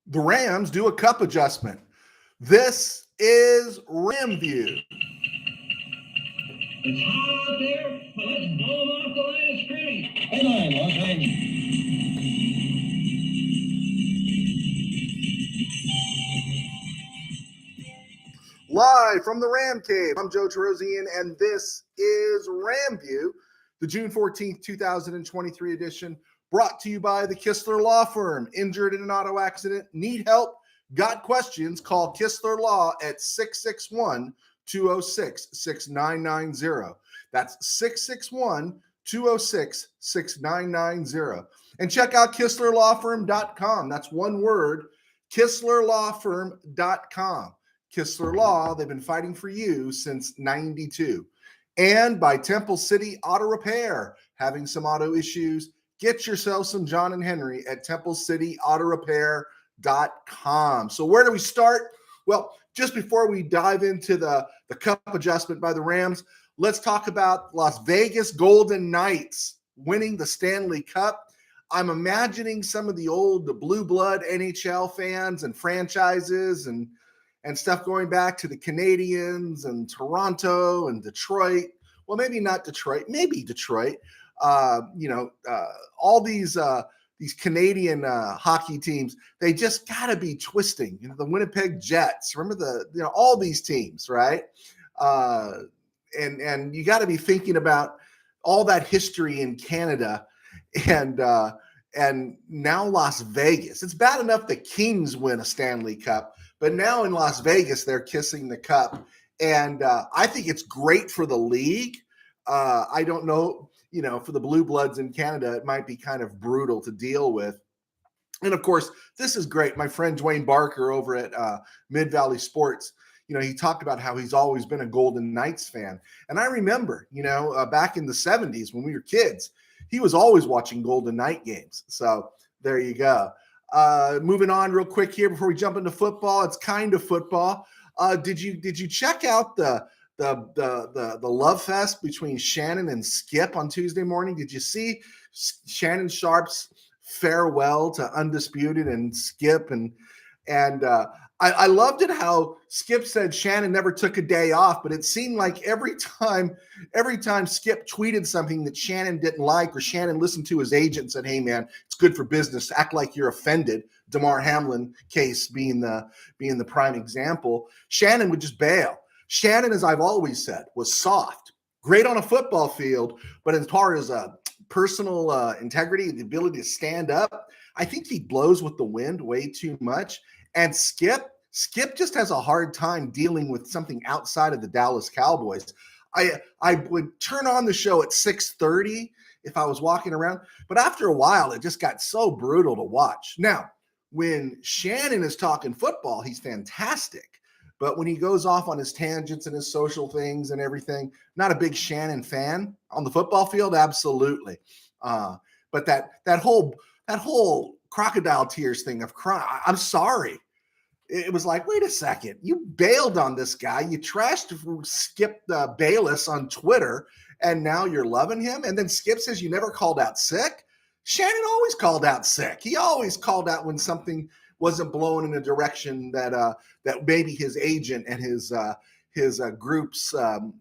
The Rams do a Kupp adjustment. This is RamView. It's hot out there, but let's blow them off the line of scrimmage. Headline, Los Angeles. Live from the Ram Cave, I'm Joe Terosian, and this is RamView, the June 14th, 2023 edition, brought to you by the Kistler Law Firm. Injured in an auto accident? Need help? Got questions? Call Kistler Law at 661-206-6990. That's 661-206-6990. And check out KistlerLawFirm.com. That's one word, KistlerLawFirm.com. Kistler Law, they've been fighting for you since 92. And by Temple City Auto Repair. Having some auto issues? Get yourself some John and Henry at TempleCityAutoRepair.com. So where do we start? Well, just before we dive into the Kupp adjustment by the Rams, let's talk about Las Vegas Golden Knights winning the Stanley Cup. I'm imagining some of the old blue blood NHL fans and franchises and stuff going back to the Canadiens and Toronto and Detroit. Well, maybe not Detroit, maybe Detroit. All these Canadian hockey teams, they just got to be twisting. The Winnipeg Jets, remember all these teams, right? And you got to be thinking about all that history in Canada and now Las Vegas. It's bad enough the Kings win a Stanley Cup, but now in Las Vegas, they're kissing the cup. And I think it's great for the league. I don't know, for the Blue Bloods in Canada, it might be kind of brutal to deal with. And of course, this is great. My friend Dwayne Barker over at Mid-Valley Sports, he talked about how he's always been a Golden Knights fan. And I remember, back in the 70s when we were kids, he was always watching Golden Knight games. So there you go. Moving on real quick here before we jump into football. It's kind of football. Did you check out the love fest between Shannon and Skip on Tuesday morning? Did you see Shannon Sharp's farewell to Undisputed and Skip? And I loved it how Skip said Shannon never took a day off, but it seemed like every time Skip tweeted something that Shannon didn't like, or Shannon listened to his agent and said, "Hey man, it's good for business. Act like you're offended." DeMar Hamlin case being the prime example. Shannon would just bail. Shannon, as I've always said, was soft, great on a football field, but as far as personal integrity, the ability to stand up, I think he blows with the wind way too much. And Skip just has a hard time dealing with something outside of the Dallas Cowboys. I would turn on the show at 6:30 if I was walking around, but after a while, it just got so brutal to watch. Now, when Shannon is talking football, he's fantastic. But when he goes off on his tangents and his social things and everything, not a big Shannon fan. On the football field, absolutely. But that whole crocodile tears thing of crying, I'm sorry. It was like, wait a second, you bailed on this guy. You trashed Skip Bayless on Twitter, and now you're loving him. And then Skip says you never called out sick. Shannon always called out sick. He always called out when something wasn't blowing in a direction that maybe his agent and his groups didn't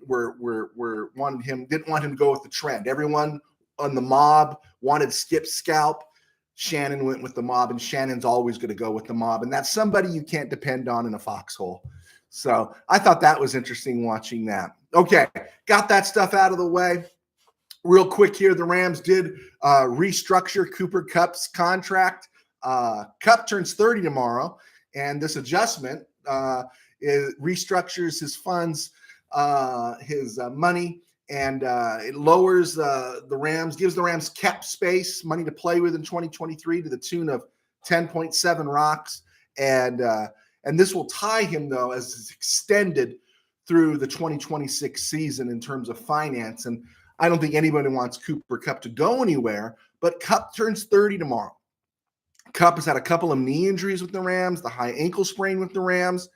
want him to go with the trend. Everyone on the mob wanted Skip's scalp. Shannon went with the mob, and Shannon's always going to go with the mob. And that's somebody you can't depend on in a foxhole. So I thought that was interesting watching that. Okay, got that stuff out of the way. Real quick here, the Rams did restructure Cooper Kupp's contract. Kupp turns 30 tomorrow, and this adjustment restructures his funds, his money, and it lowers the Rams, gives the Rams cap space, money to play with in 2023 to the tune of 10.7 rocks. And this will tie him, though, as it's extended through the 2026 season in terms of finance. And I don't think anybody wants Cooper Kupp to go anywhere, but Kupp turns 30 tomorrow. Kupp has had a couple of knee injuries with the Rams, the high ankle sprain with the Rams.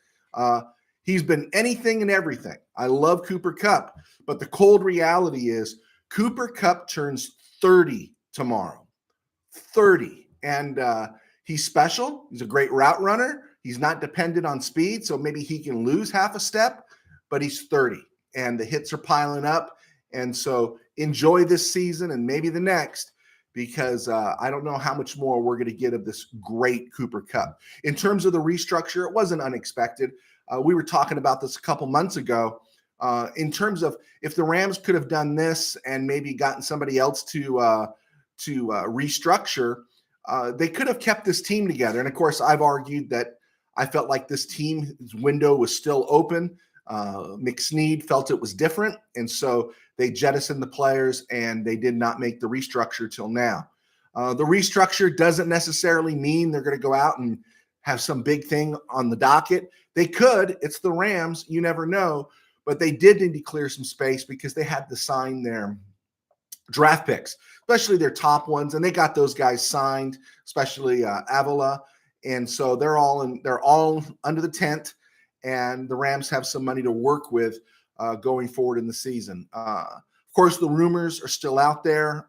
He's been anything and everything. I love Cooper Kupp, but the cold reality is Cooper Kupp turns 30 tomorrow. 30. And He's special. He's a great route runner. He's not dependent on speed, so maybe he can lose half a step, but he's 30 and the hits are piling up. And so enjoy this season and maybe the next, because I don't know how much more we're going to get of this great Cooper Kupp. In terms of the restructure, it wasn't unexpected. We were talking about this a couple months ago. In terms of if the Rams could have done this and maybe gotten somebody else to restructure, they could have kept this team together. And of course, I've argued that I felt like this team's window was still open. McSnead felt it was different, and so they jettisoned the players and they did not make the restructure till now. The restructure doesn't necessarily mean they're going to go out and have some big thing on the docket. They could. It's the Rams. You never know. But they did need to clear some space because they had to sign their draft picks, especially their top ones, and they got those guys signed, especially Avila. And so they're all under the tent, and the Rams have some money to work with going forward in the season. Of course, the rumors are still out there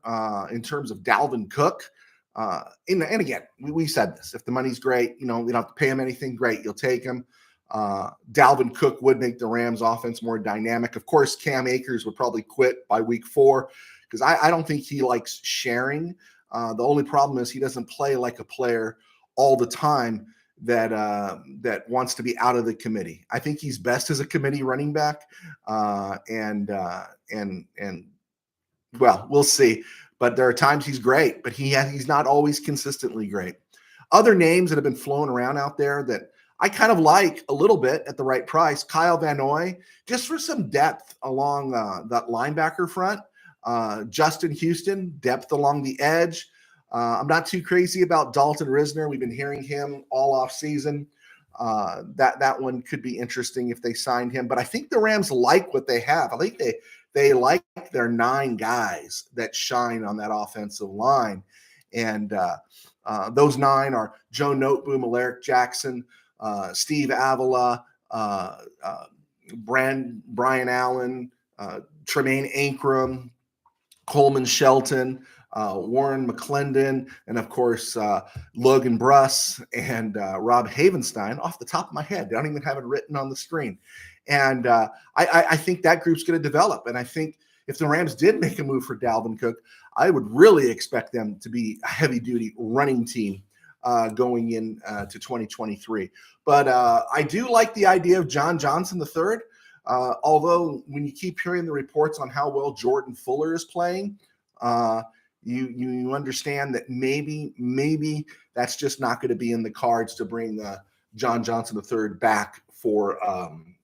in terms of Dalvin Cook. And again, we said this: if the money's great, you don't have to pay him anything. Great, you'll take him. Dalvin Cook would make the Rams offense more dynamic. Of course, Cam Akers would probably quit by week 4 because I don't think he likes sharing. The only problem is he doesn't play like a player all the time that wants to be out of the committee. I think he's best as a committee running back. And well, we'll see. But there are times he's great, but he's not always consistently great. Other names that have been flowing around out there that I kind of like a little bit at the right price: Kyle Van Noy, just for some depth along that linebacker front. Justin Houston, depth along the edge. I'm not too crazy about Dalton Risner. We've been hearing him all off season. That one could be interesting if they signed him. But I think the Rams like what they have. I think they like their 9 guys that shine on that offensive line. And those 9 are Joe Noteboom, Alaric Jackson, Steve Avila, Brian Allen, Tremaine Ankrum, Coleman Shelton, Warren McClendon, and of course, Logan Bruss and Rob Havenstein off the top of my head. I don't even have it written on the screen. And I think that group's going to develop. And I think if the Rams did make a move for Dalvin Cook, I would really expect them to be a heavy-duty running team going in to 2023. But I do like the idea of John Johnson III. Although when you keep hearing the reports on how well Jordan Fuller is playing, you understand that maybe that's just not going to be in the cards to bring John Johnson III back for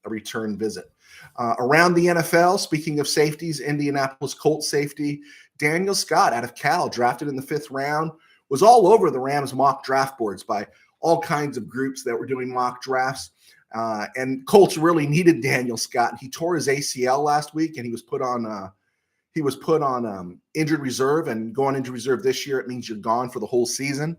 a return visit. Around the NFL, speaking of safeties, Indianapolis Colts safety Daniel Scott out of Cal, drafted in the 5th round, was all over the Rams mock draft boards by all kinds of groups that were doing mock drafts. And Colts really needed Daniel Scott. He tore his ACL last week, and he was put on injured reserve. And going injured reserve this year, it means you're gone for the whole season.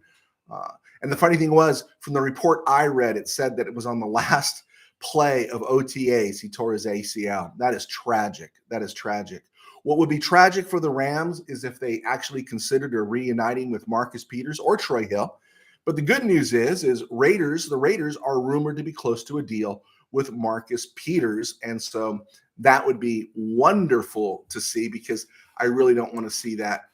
And the funny thing was, from the report I read, it said that it was on the last play of OTAs he tore his ACL. That is tragic. That is tragic. What would be tragic for the Rams is if they actually considered reuniting with Marcus Peters or Troy Hill. But the good news is the Raiders are rumored to be close to a deal with Marcus Peters. And so that would be wonderful to see, because I really don't want to see that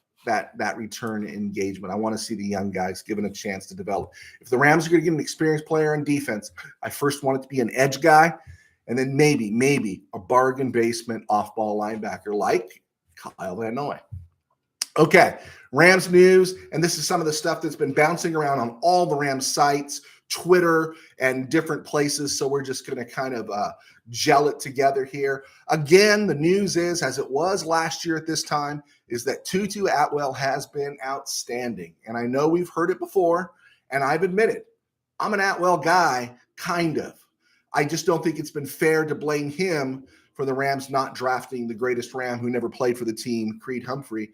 return engagement. I want to see the young guys given a chance to develop. If the Rams are going to get an experienced player on defense, I first want it to be an edge guy, and then maybe a bargain basement off-ball linebacker like Kyle Van Noy. Okay, Rams news, and this is some of the stuff that's been bouncing around on all the Rams sites, Twitter, and different places, so we're just going to kind of gel it together here. Again, the news is, as it was last year at this time, is that Tutu Atwell has been outstanding. And I know we've heard it before, and I've admitted, I'm an Atwell guy, kind of. I just don't think it's been fair to blame him for the Rams not drafting the greatest Ram who never played for the team, Creed Humphrey.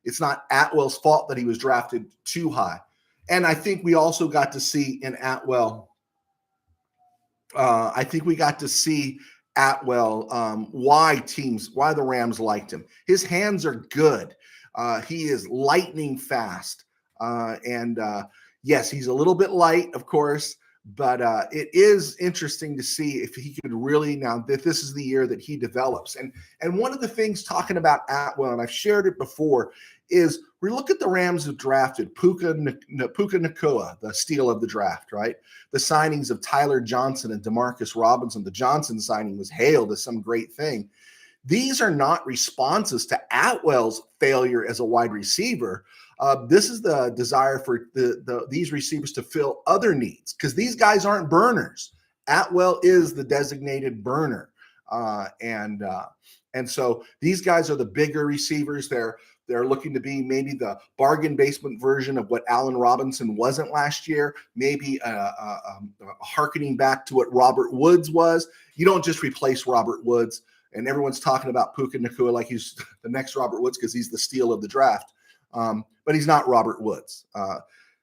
It's not Atwell's fault that he was drafted too high. And I think we also got to see in Atwell, why the Rams liked him. His hands are good. He is lightning fast. Yes, he's a little bit light, of course, but it is interesting to see if he could really, now that this is the year that he develops. And one of the things talking about Atwell, and I've shared it before, is we look at the Rams have drafted Puka Nacua, the steal of the draft, right? The signings of Tyler Johnson and Demarcus Robinson. The Johnson signing was hailed as some great thing. These are not responses to Atwell's failure as a wide receiver. This is the desire for these receivers to fill other needs, because these guys aren't burners. Atwell is the designated burner, and so these guys are the bigger receivers. They're looking to be maybe the bargain basement version of what Allen Robinson wasn't last year. Maybe hearkening back to what Robert Woods was. You don't just replace Robert Woods. And everyone's talking about Puka Nacua like he's the next Robert Woods because he's the steal of the draft. But he's not Robert Woods.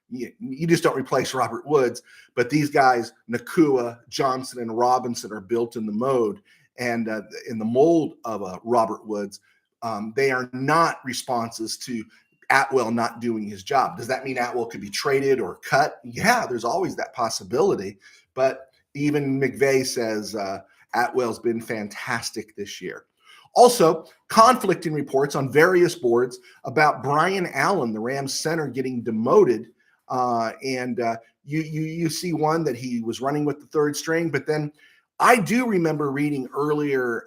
You just don't replace Robert Woods. But these guys, Nacua, Johnson, and Robinson, are built in the mode and in the mold of Robert Woods. They are not responses to Atwell not doing his job. Does that mean Atwell could be traded or cut? Yeah, there's always that possibility. But even McVay says Atwell's been fantastic this year. Also, conflicting reports on various boards about Brian Allen, the Rams center, getting demoted. You see one that he was running with the third string, but then I do remember reading earlier,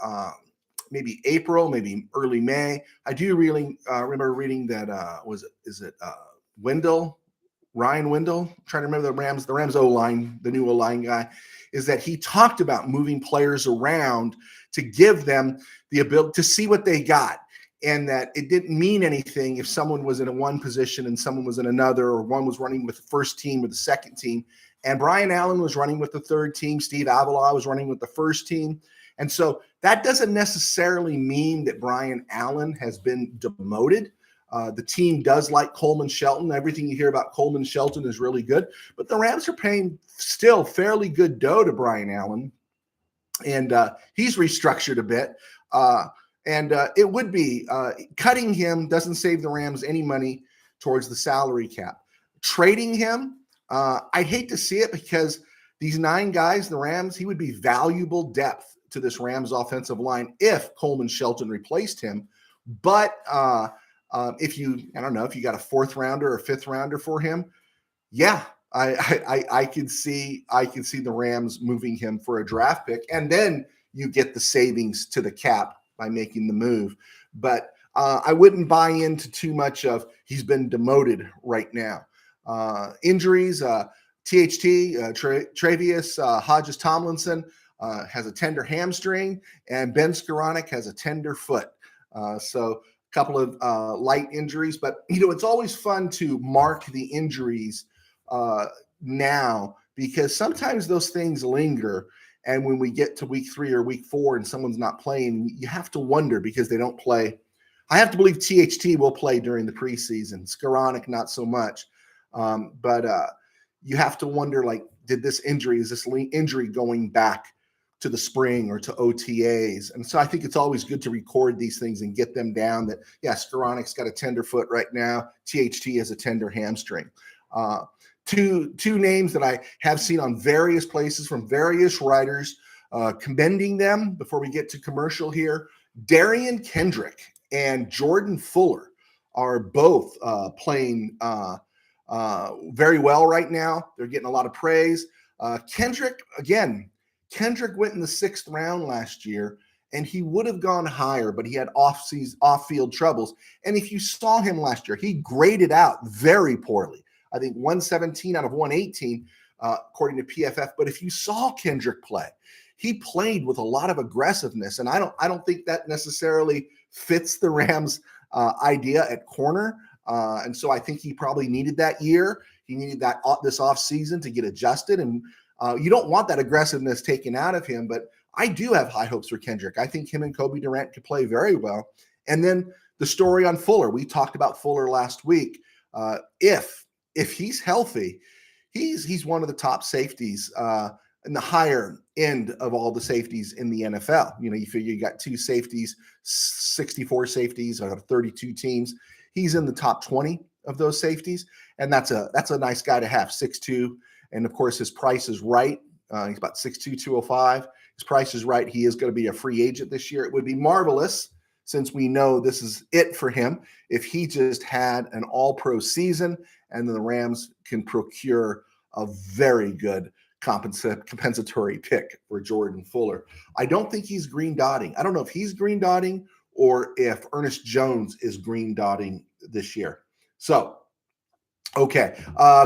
maybe April, maybe early May. I do really remember reading that Ryan Wendell, I'm trying to remember the Rams O-line, the new O-line guy, is that he talked about moving players around to give them the ability to see what they got, and that it didn't mean anything if someone was in one position and someone was in another, or one was running with the first team or the second team. And Brian Allen was running with the third team. Steve Avila was running with the first team. And so that doesn't necessarily mean that Brian Allen has been demoted. The team does like Coleman Shelton. Everything you hear about Coleman Shelton is really good, but the Rams are paying still fairly good dough to Brian Allen, and he's restructured a bit. It would be cutting him doesn't save the Rams any money towards the salary cap. Trading him, I'd hate to see it, because these 9 guys, the Rams, he would be valuable depth to this Rams offensive line if Coleman Shelton replaced him. But if you got a 4th rounder or 5th rounder for him, yeah, I could see the Rams moving him for a draft pick, and then you get the savings to the cap by making the move. But I wouldn't buy into too much of he's been demoted right now. Injuries, Travius Hodges Tomlinson has a tender hamstring, and Ben Skoranek has a tender foot. So a couple of light injuries, but it's always fun to mark the injuries now, because sometimes those things linger. And when we get to week 3 or week 4 and someone's not playing, you have to wonder, because they don't play. I have to believe THT will play during the preseason. Skoranek, not so much. But you have to wonder, like, is this injury going back to the spring or to OTAs? And so I think it's always good to record these things and get them down, that, yeah, Skoranek's got a tender foot right now. THT has a tender hamstring. Two names that I have seen on various places from various writers, commending them before we get to commercial here. Darian Kendrick and Jordan Fuller are both playing very well right now. They're getting a lot of praise. Kendrick went in the 6th round last year, and he would have gone higher, but he had off-field troubles. And if you saw him last year, he graded out very poorly. I think 117 out of 118, according to PFF. But if you saw Kendrick play, he played with a lot of aggressiveness, and I don't think that necessarily fits the Rams' idea at corner. And so I think he probably needed that year. He needed that this offseason to get adjusted, and you don't want that aggressiveness taken out of him. But I do have high hopes for Kendrick. I think him and Kobe Durant could play very well. And then the story on Fuller. We talked about Fuller last week. If he's healthy, he's one of the top safeties in the higher end of all the safeties in the NFL. You figure you got 2 safeties, 64 safeties out of 32 teams. He's in the top 20 of those safeties. and that's a nice guy to have, 6'2", and of course his price is right. He's about 6'2", 205. His price is right. He is going to be a free agent this year. It would be marvelous, since we know this is it for him, if he just had an all-pro season and then the Rams can procure a very good compensatory pick for Jordan Fuller. I don't think he's green dotting. I don't know if he's green dotting or if Ernest Jones is green dotting this year. So, okay.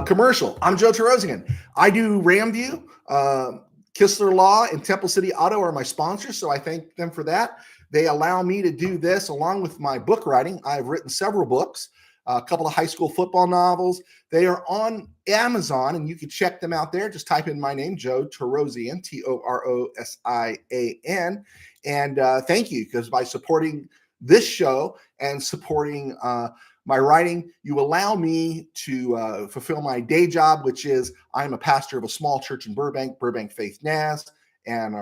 Commercial. I'm Joe Terosian. I do RamView. Kistler Law and Temple City Auto are my sponsors, so I thank them for that. They allow me to do this along with my book writing. I've written several books, a couple of high school football novels. They are on Amazon, and you can check them out there. Just type in my name, Joe Terosian, Torosian. And thank you, because by supporting this show and supporting my writing, you allow me to fulfill my day job, which is I'm a pastor of a small church in Burbank Faith NAS. And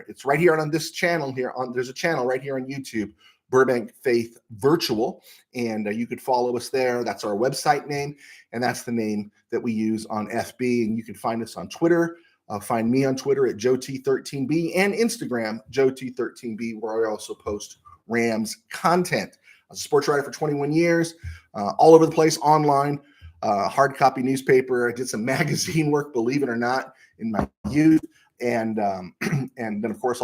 it's right here on this channel here. There's a channel right here on YouTube, Burbank Faith Virtual, and you could follow us there. That's our website name, and that's the name that we use on FB. And you can find us on Twitter. Find me on Twitter at JoeT13B and Instagram, JoeT13B, where I also post Rams content. I was a sports writer for 21 years, all over the place, online, hard copy newspaper. I did some magazine work, believe it or not, in my youth. And then of course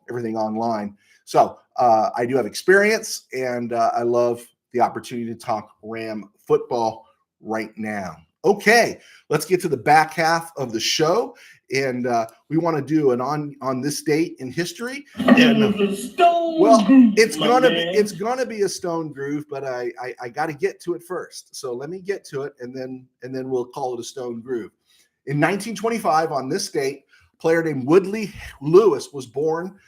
everything online. So I do have experience, and I love the opportunity to talk Ram football right now. Okay, let's get to the back half of the show, and we want to do an on this date in history. And it's gonna be a stone groove, but I got to get to it first. So let me get to it, and then we'll call it a stone groove. In 1925, on this date, a player named Woodley Lewis was born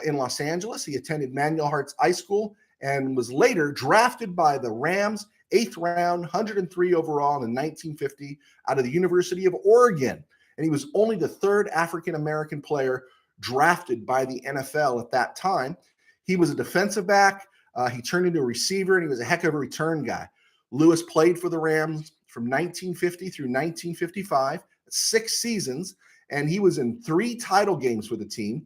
in Los Angeles. He attended Manuel Harts High School and was later drafted by the Rams, 8th round, 103 overall in 1950 out of the University of Oregon. And he was only the third African-American player drafted by the NFL at that time. He was a defensive back. He turned into a receiver, and he was a heck of a return guy. Lewis played for the Rams from 1950 through 1955, 6 seasons, and he was in 3 title games for the team,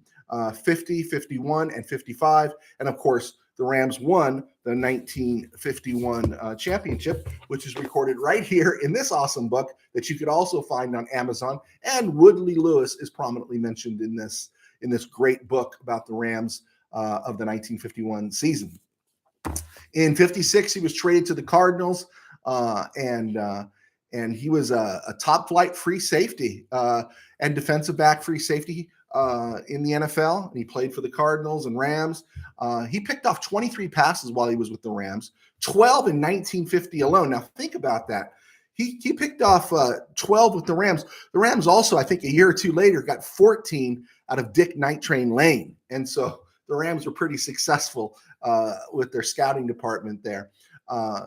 50, 51, and 55. And of course, the Rams won the 1951 championship, which is recorded right here in this awesome book that you could also find on Amazon. And Woodley Lewis is prominently mentioned in this great book about the Rams of the 1951 season. In 56, he was traded to the Cardinals, and he was a top flight free safety and defensive back free safety in the NFL. And he played for the Cardinals and Rams. He picked off 23 passes while he was with the Rams, 12 in 1950 alone. Now think about that. He picked off 12 with the Rams. The Rams also, I think a year or two later, got 14 out of Dick Night Train Lane. And so the Rams were pretty successful with their scouting department there.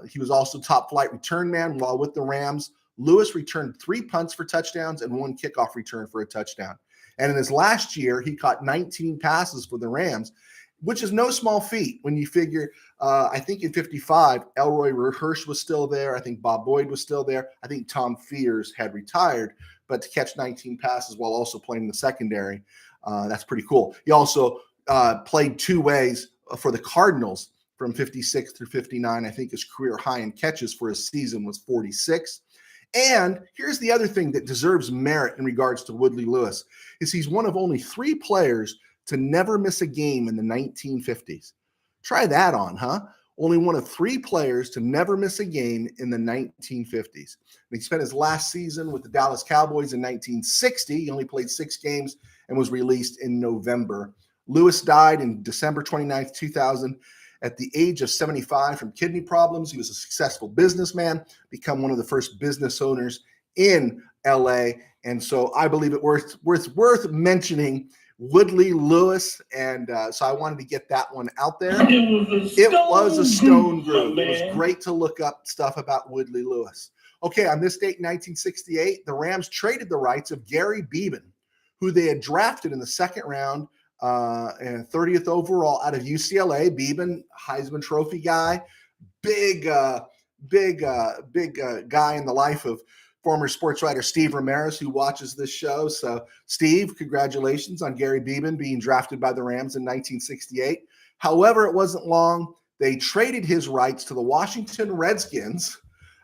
He was also top flight return man while with the Rams. Lewis returned 3 punts for touchdowns and 1 kickoff return for a touchdown. And in his last year, he caught 19 passes for the Rams, which is no small feat when you figure, I think in 55, Elroy Hirsch was still there. I think Bob Boyd was still there. I think Tom Fears had retired, but to catch 19 passes while also playing the secondary, that's pretty cool. He also played 2 ways for the Cardinals from 56 through 59. I think his career high in catches for his season was 46. And here's the other thing that deserves merit in regards to Woodley Lewis is he's one of only 3 players to never miss a game in the 1950s. Try that on, huh? Only one of 3 players to never miss a game in the 1950s. And he spent his last season with the Dallas Cowboys in 1960. He only played 6 games and was released in November. Lewis died in December 29th, 2000. At the age of 75 from kidney problems. He was a successful businessman, become one of the first business owners in LA. And so I believe it worth mentioning Woodley Lewis. And so I wanted to get that one out there. It was a stone groove. It was great to look up stuff about Woodley Lewis. Okay, on this date in 1968, the Rams traded the rights of Gary Beeben, who they had drafted in the 2nd round and 30th overall out of UCLA. Beeben, Heisman Trophy guy, big guy in the life of former sports writer Steve Ramirez, who watches this show. So, Steve, congratulations on Gary Beeman being drafted by the Rams in 1968. However, it wasn't long. They traded his rights to the Washington Redskins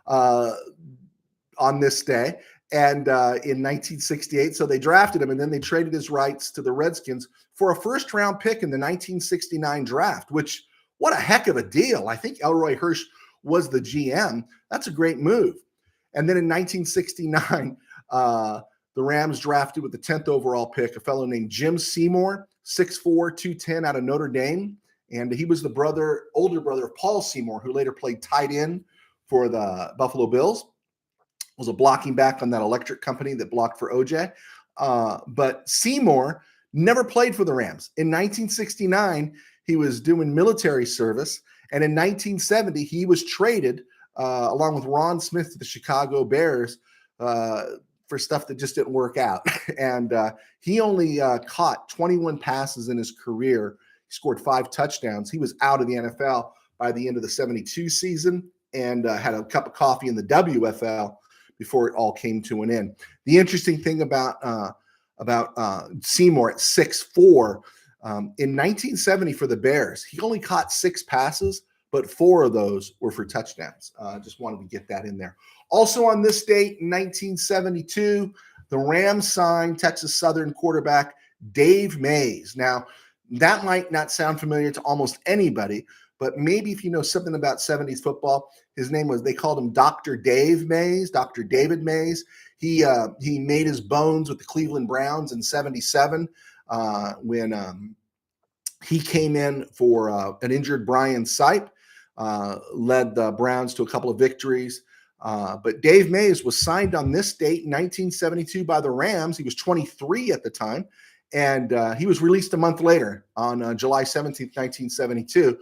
on this day, and in 1968. So they drafted him, and then they traded his rights to the Redskins for a first-round pick in the 1969 draft, which, what a heck of a deal. I think Elroy Hirsch was the GM. That's a great move. And then in 1969, the Rams drafted with the 10th overall pick a fellow named Jim Seymour, 6'4", 210 out of Notre Dame. And he was the older brother of Paul Seymour, who later played tight end for the Buffalo Bills, was a blocking back on that electric company that blocked for OJ. But Seymour never played for the Rams. In 1969, he was doing military service. And in 1970, he was traded along with Ron Smith to the Chicago Bears for stuff that just didn't work out. And he only caught 21 passes in his career. He scored 5 touchdowns. He was out of the NFL by the end of the 72 season and had a cup of coffee in the WFL before it all came to an end. The interesting thing about Seymour at 6'4", in 1970 for the Bears, he only caught 6 passes, but 4 of those were for touchdowns. Just wanted to get that in there. Also on this date, in 1972, the Rams signed Texas Southern quarterback Dave Mays. Now, that might not sound familiar to almost anybody, but maybe if you know something about 70s football, his name was, they called him Dr. Dave Mays, Dr. David Mays. He made his bones with the Cleveland Browns in 77 when he came in for an injured Brian Sipe, led the Browns to a couple of victories. But Dave Mays was signed on this date in 1972 by the Rams. He was 23 at the time, and he was released a month later on July 17th, 1972.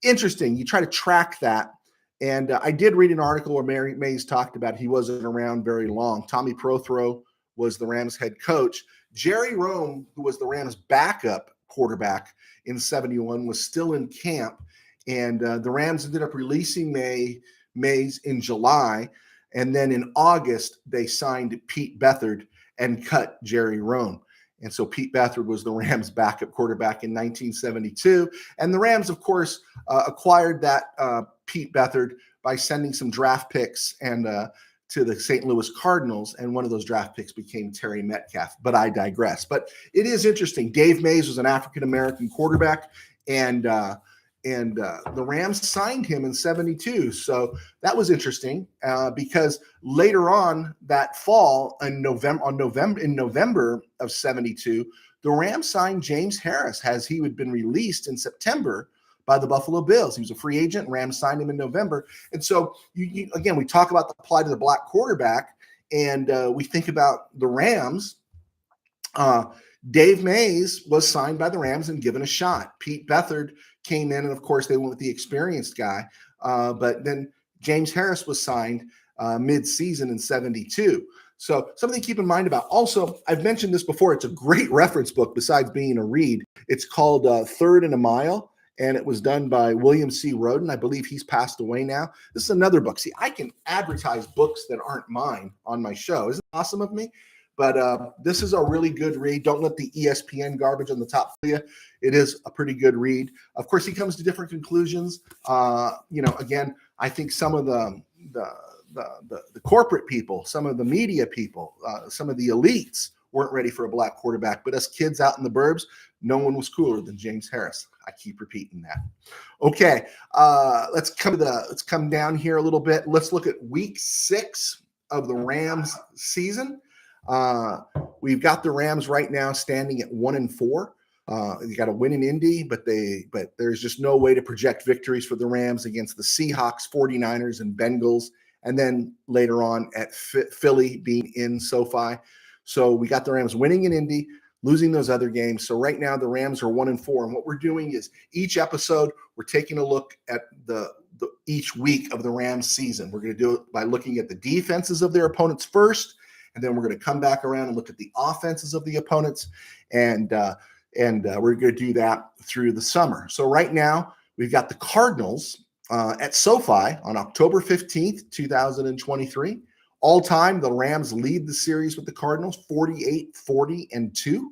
Interesting. You try to track that. And I did read an article where Mary Mays talked about he wasn't around very long. Tommy Prothro was the Rams head coach. Jerry Rome, who was the Rams backup quarterback in 71, was still in camp. And the Rams ended up releasing Mays in July. And then in August, they signed Pete Beathard and cut Jerry Rome. And so Pete Beathard was the Rams backup quarterback in 1972. And the Rams, of course, acquired that Pete Beathard by sending some draft picks and to the St. Louis Cardinals. And one of those draft picks became Terry Metcalf. But I digress. But it is interesting. Dave Mays was an African-American quarterback, and the Rams signed him in 72. So that was interesting because later on that fall in November of 72, the Rams signed James Harris as he had been released in September by the Buffalo Bills. He was a free agent. Rams signed him in November. And so again, we talk about the plight of the black quarterback, and we think about the Rams. Dave Mays was signed by the Rams and given a shot. Pete Beathard came in, and of course they went with the experienced guy. But then James Harris was signed mid-season in 72. So something to keep in mind about. Also, I've mentioned this before. It's a great reference book besides being a read. It's called Third and a Mile, and it was done by William C. Roden. I believe he's passed away now. This is another book. See, I can advertise books that aren't mine on my show. Isn't it awesome of me? But this is a really good read. Don't let the ESPN garbage on the top fool you. It is a pretty good read. Of course, he comes to different conclusions. Again, I think some of the corporate people, some of the media people, some of the elites weren't ready for a black quarterback. But us kids out in the burbs, no one was cooler than James Harris. I keep repeating that. Okay, let's come down here a little bit. Let's look at week 6 of the Rams season. We've got the Rams right now standing at 1-4. You got a win in Indy, but there's just no way to project victories for the Rams against the Seahawks, 49ers, and Bengals, and then later on at Philly being in SoFi. So we got the Rams winning in Indy, losing those other games. So right now the Rams are 1-4, and what we're doing is each episode we're taking a look at each week of the Rams season. We're going to do it by looking at the defenses of their opponents first. And then we're going to come back around and look at the offenses of the opponents, and we're going to do that through the summer. So right now we've got the Cardinals at SoFi on October 15th, 2023. All time, the Rams lead the series with the Cardinals 48-40-2.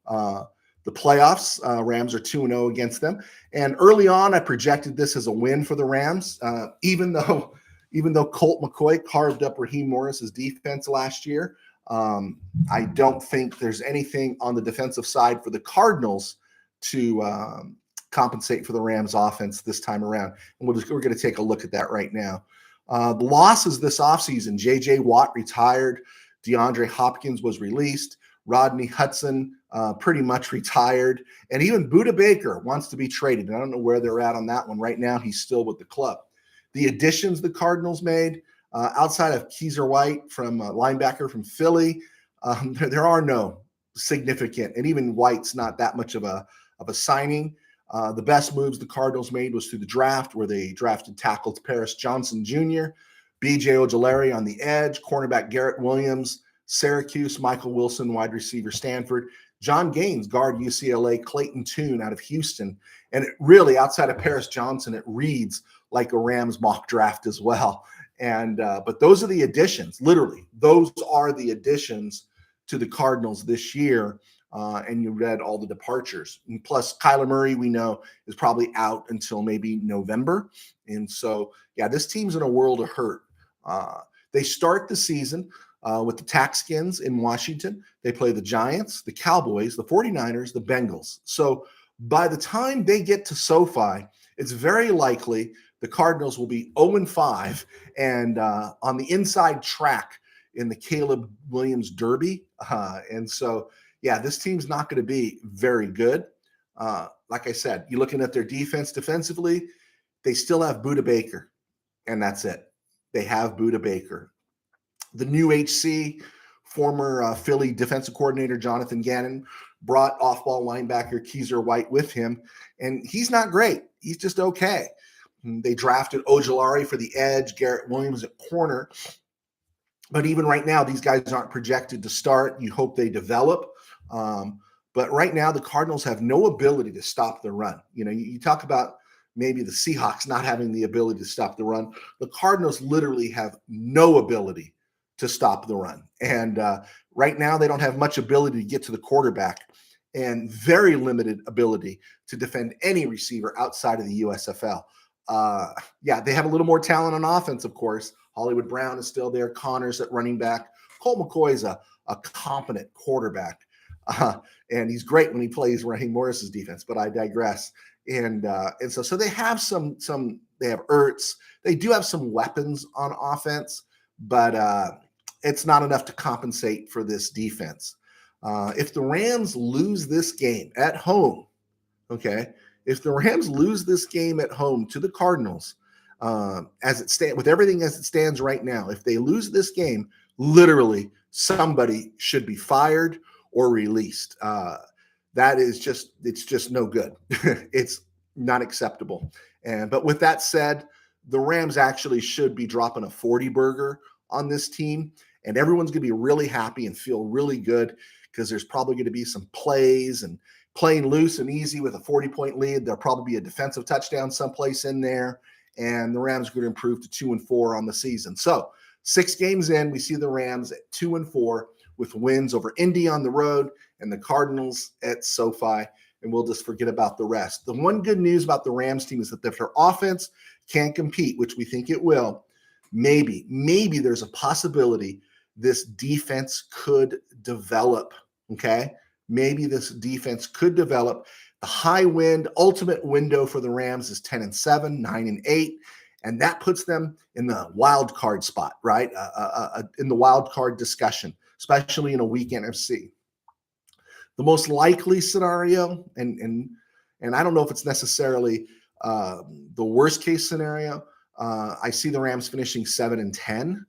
The playoffs, Rams are 2-0 against them. And early on, I projected this as a win for the Rams, even though Colt McCoy carved up Raheem Morris's defense last year. I don't think there's anything on the defensive side for the Cardinals to compensate for the Rams offense this time around. And we're going to take a look at that right now. The losses this offseason: J.J. Watt retired, DeAndre Hopkins was released, Rodney Hudson pretty much retired, and even Budda Baker wants to be traded. And I don't know where they're at on that one. Right now, he's still with the club. The additions the Cardinals made, outside of Keizer White from linebacker from Philly, there are no significant, and even White's not that much of a signing. The best moves the Cardinals made was through the draft, where they drafted tackle Paris Johnson Jr., B.J. Ojulari on the edge, cornerback Garrett Williams, Syracuse, Michael Wilson, wide receiver Stanford, John Gaines, guard UCLA, Clayton Tune out of Houston. And it really, outside of Paris Johnson, it reads like a Rams mock draft as well. And but those are the additions. Literally, those are the additions to the Cardinals this year. And you read all the departures. And plus, Kyler Murray, we know, is probably out until maybe November. And so, yeah, this team's in a world of hurt. They start the season with the Texans in Washington. They play the Giants, the Cowboys, the 49ers, the Bengals. So by the time they get to SoFi, it's very likely the Cardinals will be 0-5 and on the inside track in the Caleb Williams Derby. And so, yeah, this team's not going to be very good. Like I said, you're looking at their defense defensively, they still have Budda Baker, and that's it. They have Budda Baker. The new HC, former Philly defensive coordinator Jonathan Gannon, brought off-ball linebacker Keizer White with him, and he's not great. He's just okay. They drafted Ojulari for the edge, Garrett Williams at corner. But even right now, these guys aren't projected to start. You hope they develop. But right now, the Cardinals have no ability to stop the run. You know, you talk about maybe the Seahawks not having the ability to stop the run. The Cardinals literally have no ability to stop the run. And right now, they don't have much ability to get to the quarterback and very limited ability to defend any receiver outside of the USFL. Yeah, they have a little more talent on offense, of course. Hollywood Brown is still there. Connor's at running back. Colt McCoy's a competent quarterback. And he's great when he plays Raheem Morris's defense, but I digress. And so they have some they have Ertz. They do have some weapons on offense, but it's not enough to compensate for this defense. If the Rams lose this game at home, okay, if the Rams lose this game at home to the Cardinals, as it stands, with everything as it stands right now, if they lose this game, literally somebody should be fired or released. That is just, it's just no good. It's not acceptable. But with that said, the Rams actually should be dropping a 40 burger on this team, and everyone's going to be really happy and feel really good because there's probably going to be some plays and playing loose and easy with a 40-point lead. There'll probably be a defensive touchdown someplace in there, and the Rams are going to improve to 2-4 on the season. So 6 games in, we see the Rams at 2-4 with wins over Indy on the road and the Cardinals at SoFi, and we'll just forget about the rest. The one good news about the Rams team is that if their offense can compete, which we think it will, maybe there's a possibility this defense could develop, okay? Maybe this defense could develop. The high wind ultimate window for the Rams is 10-7, 9-8, and that puts them in the wild card spot, right? In the wild card discussion, especially in a weak NFC. The most likely scenario, and I don't know if it's necessarily the worst case scenario. I see the Rams finishing 7-10.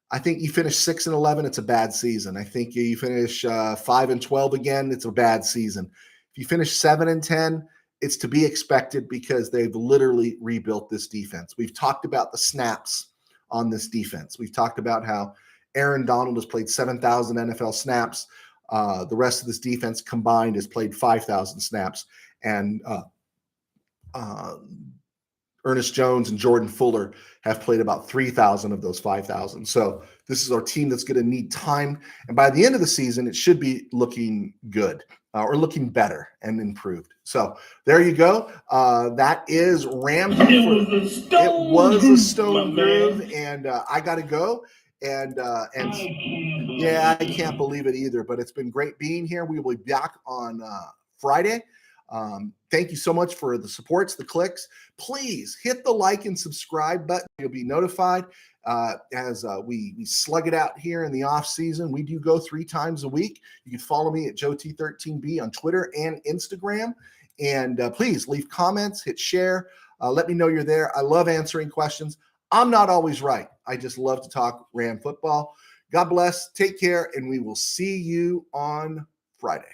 I think you finish 6-11, it's a bad season. I think you finish 5-12 again, it's a bad season. If you finish 7-10, it's to be expected because they've literally rebuilt this defense. We've talked about the snaps on this defense. We've talked about how Aaron Donald has played 7,000 NFL snaps. The rest of this defense combined has played 5,000 snaps. And Ernest Jones and Jordan Fuller have played about 3,000 of those 5,000. So this is our team that's going to need time. And by the end of the season, it should be looking good or looking better and improved. So there you go. That is RamView. It was a stone groove, and I got to go. And yeah, I can't believe it either, but it's been great being here. We will be back on Friday. Thank you so much for the supports, the clicks. Please hit the like and subscribe button. You'll be notified as we slug it out here in the off season. We do go 3 times a week. You can follow me at JoeT13B on Twitter and Instagram. And please leave comments, hit share. Let me know you're there. I love answering questions. I'm not always right. I just love to talk Ram football. God bless. Take care, and we will see you on Friday.